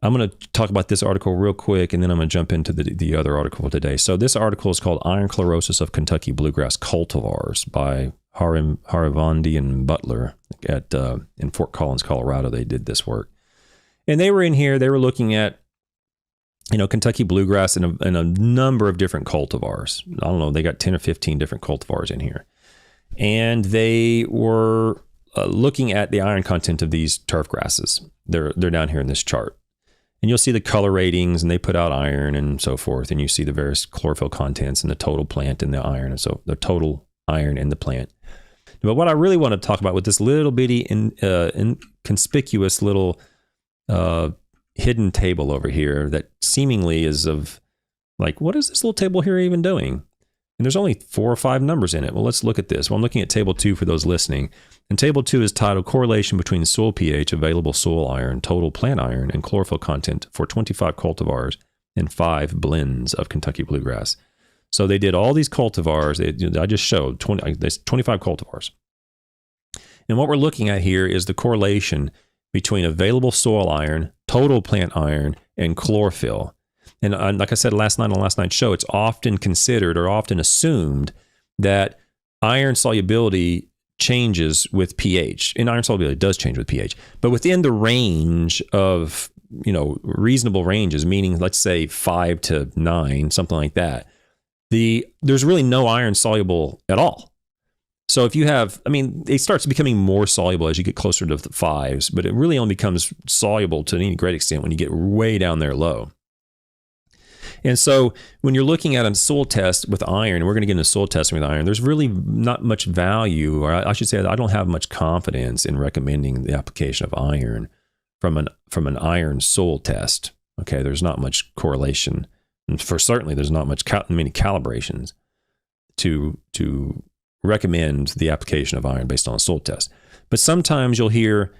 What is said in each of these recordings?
I'm going to talk about this article real quick, and then I'm going to jump into the other article today. So this article is called Iron Chlorosis of Kentucky Bluegrass Cultivars by Harivandi and Butler in Fort Collins, Colorado. They did this work. And they were in here, they were looking at, Kentucky bluegrass and a number of different cultivars. I don't know, they got 10 or 15 different cultivars in here. And they were looking at the iron content of these turf grasses. They're down here in this chart. And you'll see the color ratings, and they put out iron and so forth. And you see the various chlorophyll contents and the total plant and the iron. And so the total iron in the plant. But what I really want to talk about with this little bitty inconspicuous little hidden table over here that seemingly is of like, what is this little table here even doing? And there's only 4 or 5 numbers in it. Well, let's look at this. Well, I'm looking at table 2 for those listening. And table 2 is titled Correlation Between Soil pH, Available Soil Iron, Total Plant Iron, and Chlorophyll Content for 25 cultivars and 5 blends of Kentucky bluegrass. So they did all these cultivars. I just showed 25 cultivars. And what we're looking at here is the correlation between available soil iron, total plant iron, and chlorophyll. And like I said last night on last night's show, it's often considered or often assumed that iron solubility changes with pH. And iron solubility does change with pH, but within the range of, reasonable ranges, meaning let's say 5 to 9, something like that, there's really no iron soluble at all. So if you have, it starts becoming more soluble as you get closer to the 5s, but it really only becomes soluble to any great extent when you get way down there low. And so when you're looking at a soil test with iron, and we're going to get into soil testing with iron, there's really not much value, or I should say I don't have much confidence in recommending the application of iron from an iron soil test. Okay, there's not much correlation. And certainly there's not many calibrations to recommend the application of iron based on a soil test. But sometimes you'll hear,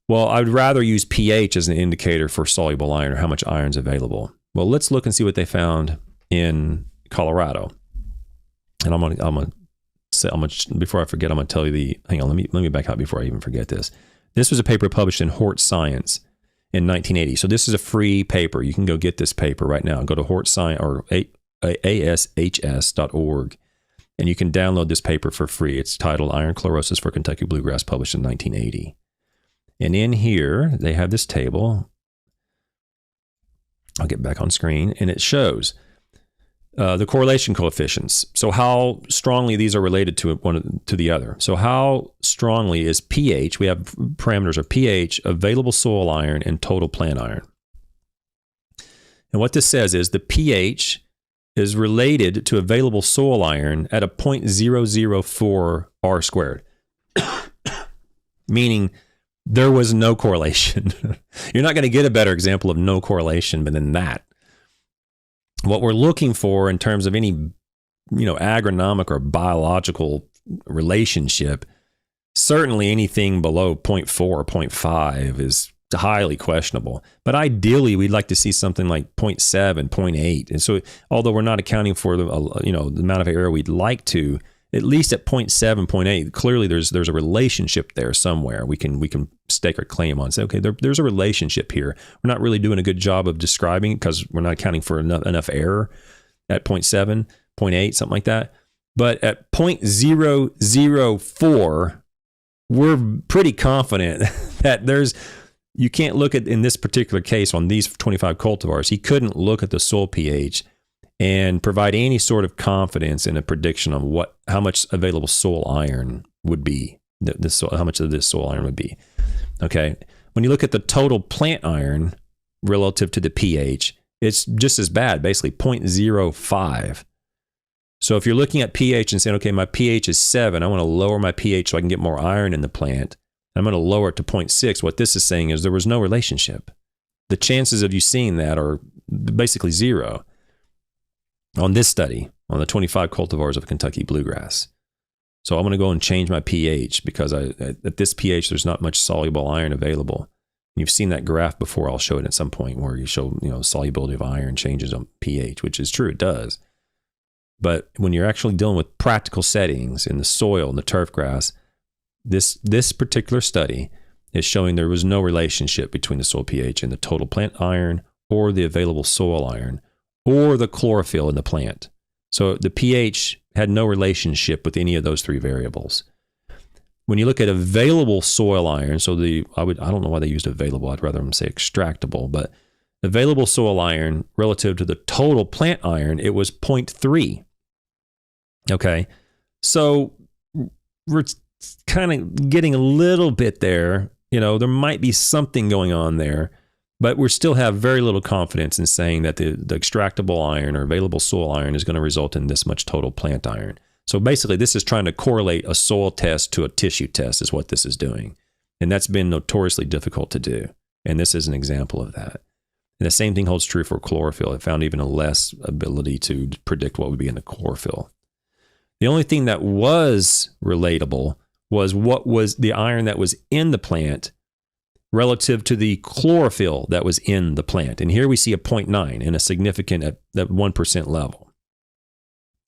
well, I'd rather use pH as an indicator for soluble iron or how much iron is available. Well, let's look and see what they found in Colorado. And I'm gonna before I forget, I'm gonna tell you hang on, let me back up before I even forget this. This was a paper published in Hort Science in 1980. So this is a free paper. You can go get this paper right now. Go to Hort Science or ashs.org, and you can download this paper for free. It's titled Iron Chlorosis for Kentucky Bluegrass, published in 1980. And in here, they have this table. I'll get back on screen, and it shows the correlation coefficients. So how strongly these are related to one to the other. So how strongly is pH? We have parameters of pH, available soil iron, and total plant iron. And what this says is the pH is related to available soil iron at a 0.004 R squared, meaning there was no correlation. You're not going to get a better example of no correlation than that. What we're looking for in terms of any, agronomic or biological relationship, certainly anything below 0.4 or 0.5 is highly questionable. But ideally, we'd like to see something like 0.7, 0.8. And so, although we're not accounting for the amount of error we'd like to, at least at 0.7, 0.8, clearly there's a relationship there somewhere. We can stake our claim on and say, okay, there's a relationship here. We're not really doing a good job of describing it because we're not accounting for enough error at 0.7, 0.8, something like that. But at 0.004, we're pretty confident that you can't look at, in this particular case on these 25 cultivars, he couldn't look at the soil pH and provide any sort of confidence in a prediction on how much available soil iron would be, how much of this soil iron would be. Okay, when you look at the total plant iron relative to the pH, it's just as bad, basically 0.05. So if you're looking at pH and saying, okay, my pH is 7, I want to lower my pH so I can get more iron in the plant, I'm going to lower it to 0.6. What this is saying is there was no relationship. The chances of you seeing that are basically zero. On this study, on the 25 cultivars of Kentucky bluegrass. So I'm going to go and change my pH because at this pH, there's not much soluble iron available. You've seen that graph before. I'll show it at some point where you show, solubility of iron changes on pH, which is true. It does. But when you're actually dealing with practical settings in the soil and the turf grass, this particular study is showing there was no relationship between the soil pH and the total plant iron or the available soil iron or the chlorophyll in the plant. So the pH had no relationship with any of those three variables. When you look at available soil iron, so I don't know why they used available, I'd rather them say extractable, but available soil iron relative to the total plant iron, it was 0.3. Okay, so we're kind of getting a little bit there. There might be something going on there, but we still have very little confidence in saying that the extractable iron or available soil iron is going to result in this much total plant iron. So basically, this is trying to correlate a soil test to a tissue test is what this is doing. And that's been notoriously difficult to do. And this is an example of that. And the same thing holds true for chlorophyll. It found even a less ability to predict what would be in the chlorophyll. The only thing that was relatable was what was the iron that was in the plant relative to the chlorophyll that was in the plant. And here we see a 0.9 and a significant at that 1% level.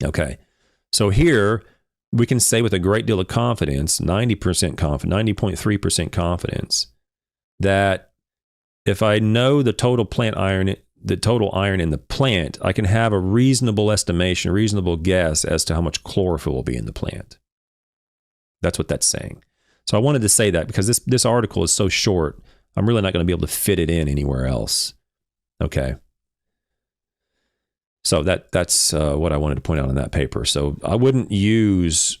Okay, so here we can say with a great deal of confidence, 90.3% confidence, that if I know the total plant iron, the total iron in the plant, I can have a reasonable estimation, a reasonable guess as to how much chlorophyll will be in the plant. That's what that's saying. So I wanted to say that because this article is so short, I'm really not going to be able to fit it in anywhere else. Okay. So that's what I wanted to point out in that paper. So I wouldn't use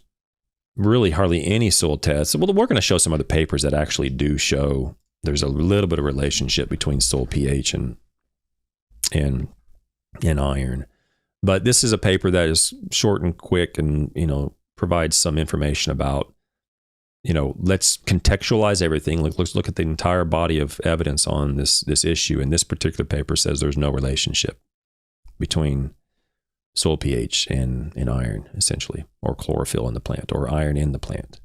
really hardly any soil tests. Well, we're going to show some other papers that actually do show there's a little bit of relationship between soil pH and iron. But this is a paper that is short and quick and, provides some information about, let's contextualize everything. Let's look at the entire body of evidence on this issue. And this particular paper says there's no relationship between soil pH and iron, essentially, or chlorophyll in the plant, or iron in the plant.